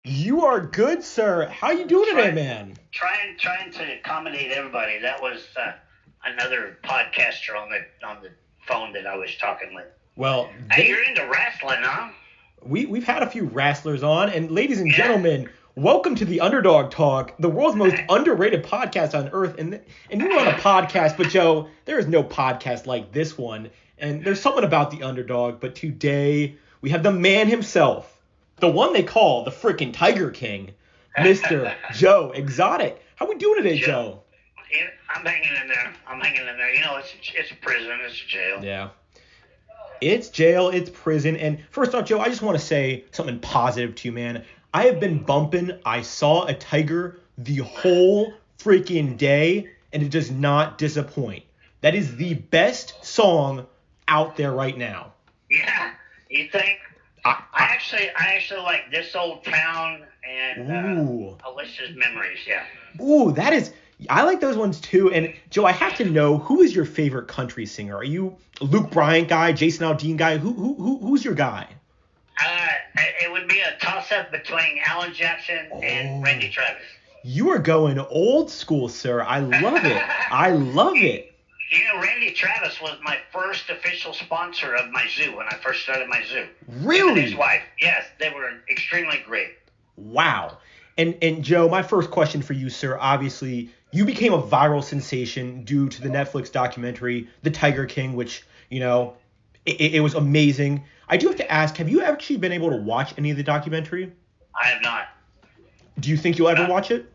You are good, sir. How you doing today, man? Trying to accommodate everybody. That was another podcaster on the phone that I was talking with. Well, Hey, you're into wrestling, huh? we've had a few wrestlers on, and ladies and Yeah. gentlemen, welcome to the Underdog Talk, the world's most underrated podcast on earth. And you were on a podcast, but Joe, there is no podcast like this one. And there's something about the Underdog. But today we have the man himself, the one they call the freaking Tiger King, Mr. Joe Exotic. How we doing today, Joe? Yeah, I'm hanging in there. You know, it's a prison. It's a jail. Yeah. It's jail, it's prison. And first off, Joe, I just want to say something positive to you, man. I have been bumping I Saw a Tiger the whole freaking day, and it does not disappoint. That is the best song out there right now. Yeah, you think? I actually like This Old Town and Alicia's Memories. Yeah. Ooh, I like those ones too. And Joe, I have to know, who is your favorite country singer? Are you a Luke Bryan guy, Jason Aldean guy? Who's your guy? It would be a toss-up between Alan Jackson and Randy Travis. You are going old school, sir. I love it. I love it. You know, Randy Travis was my first official sponsor of my zoo when I first started my zoo. Really? Him and his wife. Yes, they were extremely great. Wow. And Joe, my first question for you, sir, obviously you became a viral sensation due to the Netflix documentary, The Tiger King, which, you know, it was amazing. I do have to ask, have you actually been able to watch any of the documentary? I have not. Do you think you'll ever watch it?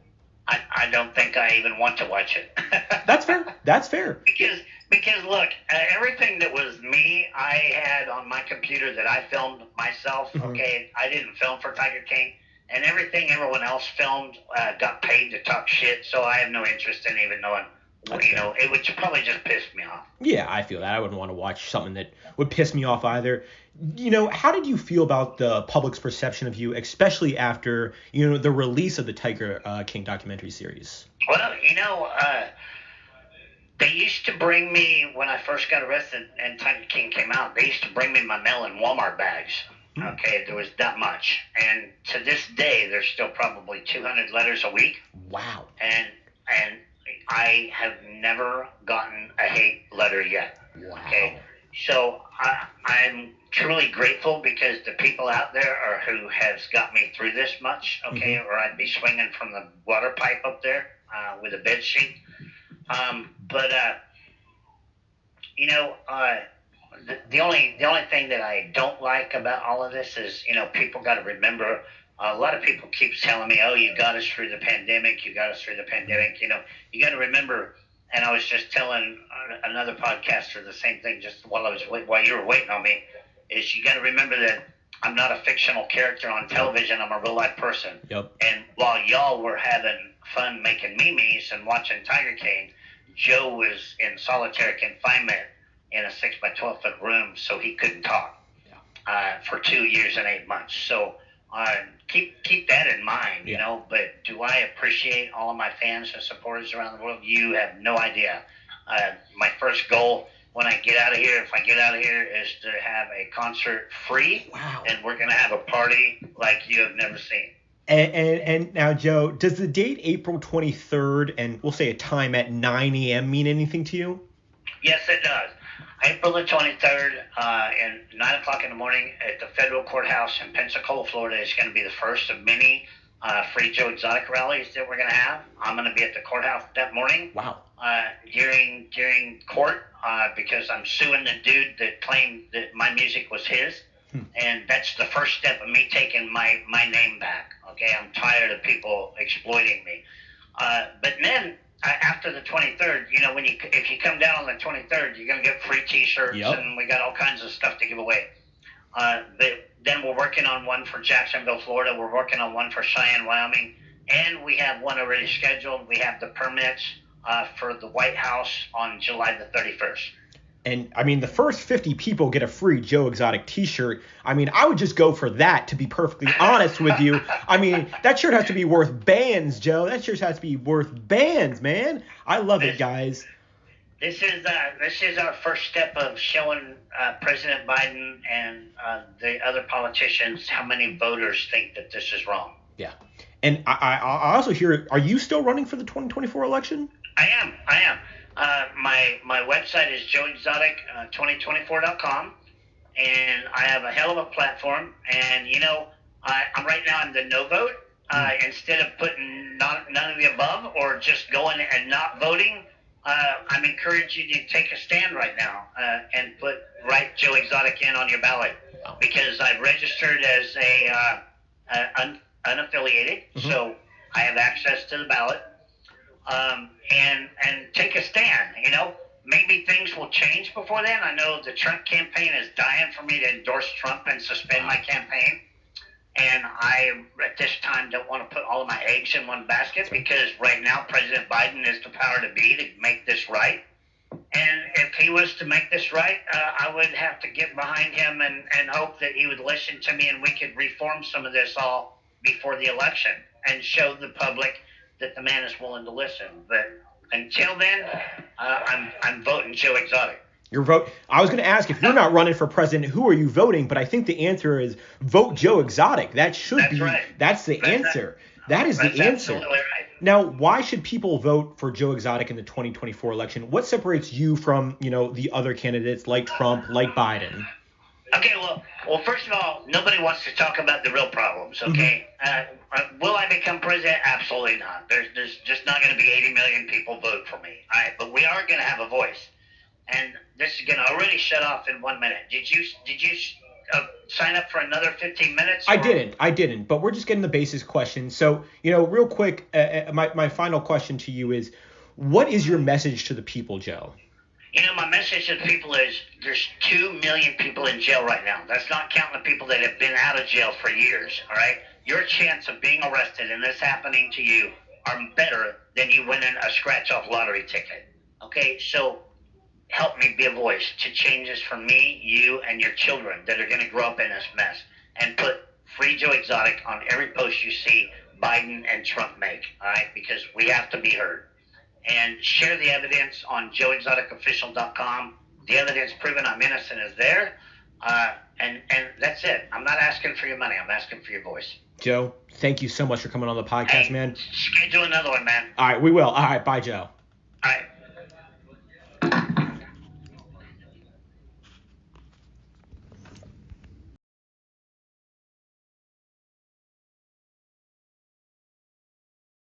I don't think I even want to watch it. That's fair. That's fair. Because look, everything that was me, I had on my computer that I filmed myself. Mm-hmm. Okay, I didn't film for Tiger King. And everything everyone else filmed got paid to talk shit, so I have no interest in even knowing. You know, it would probably just piss me off. Yeah, I feel that. I wouldn't want to watch something that would piss me off either. You know, how did you feel about the public's perception of you, especially after, you know, the release of the Tiger King documentary series? Well, you know, they used to bring me, when I first got arrested and Tiger King came out, they used to bring me my mail in Walmart bags. Okay, there was that much. And to this day, there's still probably 200 letters a week. Wow. And I have never gotten a hate letter yet. Wow. Okay, so I'm truly grateful because the people out there are who has got me through this much. Okay, or I'd be swinging from the water pipe up there with a bed sheet. But you know, the only thing that I don't like about all of this is, you know, people got to remember. A lot of people keep telling me, "Oh, you got us through the pandemic. You got us through the pandemic." You know, you got to remember. And I was just telling another podcaster the same thing, just while you were waiting on me. Is you got to remember that I'm not a fictional character on television. I'm a real life person. Yep. And while y'all were having fun making memes and watching Tiger King, Joe was in solitary confinement in a 6 by 12 foot room, so he couldn't talk for 2 years and 8 months. So keep that in mind, you know. But do I appreciate all of my fans and supporters around the world? You have no idea. My first goal when I get out of here, if I get out of here, is to have a concert free. Wow. And we're going to have a party like you have never seen. And now, Joe, does the date April 23rd and we'll say a time at 9 a.m. mean anything to you? Yes, it does. April the 23rd, and 9 o'clock in the morning at the federal courthouse in Pensacola, Florida, is going to be the first of many free Joe Exotic rallies that we're going to have. I'm going to be at the courthouse that morning. Wow. During court, because I'm suing the dude that claimed that my music was his. And that's the first step of me taking my name back. Okay, I'm tired of people exploiting me. But then after the 23rd, you know, if you come down on the 23rd, you're gonna get free T-shirts, and we got all kinds of stuff to give away. But then we're working on one for Jacksonville, Florida. We're working on one for Cheyenne, Wyoming, and we have one already scheduled. We have the permits for the White House on July the 31st. And, I mean, the first 50 people get a free Joe Exotic T-shirt. I mean, I would just go for that, to be perfectly honest with you. I mean, that shirt has to be worth bands, Joe. That shirt has to be worth bands, man. I love it, guys. This is our first step of showing President Biden and the other politicians how many voters think that this is wrong. Yeah. And I also hear, are you still running for the 2024 election? I am. My website is joeexotic2024.com, and I have a hell of a platform. And I'm right now in the no vote. Instead of putting none of the above or just going and not voting, I'm encouraging you to take a stand right now and write Joe Exotic in on your ballot, because I've registered as unaffiliated, so I have access to the ballot. And take a stand. Maybe things will change before then. I know the Trump campaign is dying for me to endorse Trump and suspend my campaign. And I, at this time, don't want to put all of my eggs in one basket, because right now President Biden is the power to be to make this right. And if he was to make this right, I would have to get behind him and hope that he would listen to me, and we could reform some of this all before the election and show the public that the man is willing to listen. But until then, I'm voting Joe Exotic. Your vote. I was going to ask, if you're not running for president, who are you voting? But I think the answer is vote Joe Exotic. That's the answer. That is the answer. Absolutely right. Now, why should people vote for Joe Exotic in the 2024 election? What separates you from, the other candidates like Trump, like Biden? Okay, well, first of all, nobody wants to talk about the real problems, okay? Will I become president? Absolutely not. There's just not going to be 80 million people vote for me, all right? But we are going to have a voice. And this is going to already shut off in 1 minute. Did you sign up for another 15 minutes? I didn't. But we're just getting the basic questions. So, real quick, my final question to you is, what is your message to the people, Joe? My message to the people is there's 2 million people in jail right now. That's not counting the people that have been out of jail for years, all right? Your chance of being arrested and this happening to you are better than you winning a scratch-off lottery ticket, okay? So help me be a voice to change this for me, you, and your children that are going to grow up in this mess, and put Free Joe Exotic on every post you see Biden and Trump make, all right? Because we have to be heard. And share the evidence on joeexoticofficial.com. The evidence proving I'm innocent is there. And that's it. I'm not asking for your money. I'm asking for your voice. Joe, thank you so much for coming on the podcast, man. Schedule another one, man. All right, we will. All right, bye, Joe. All right.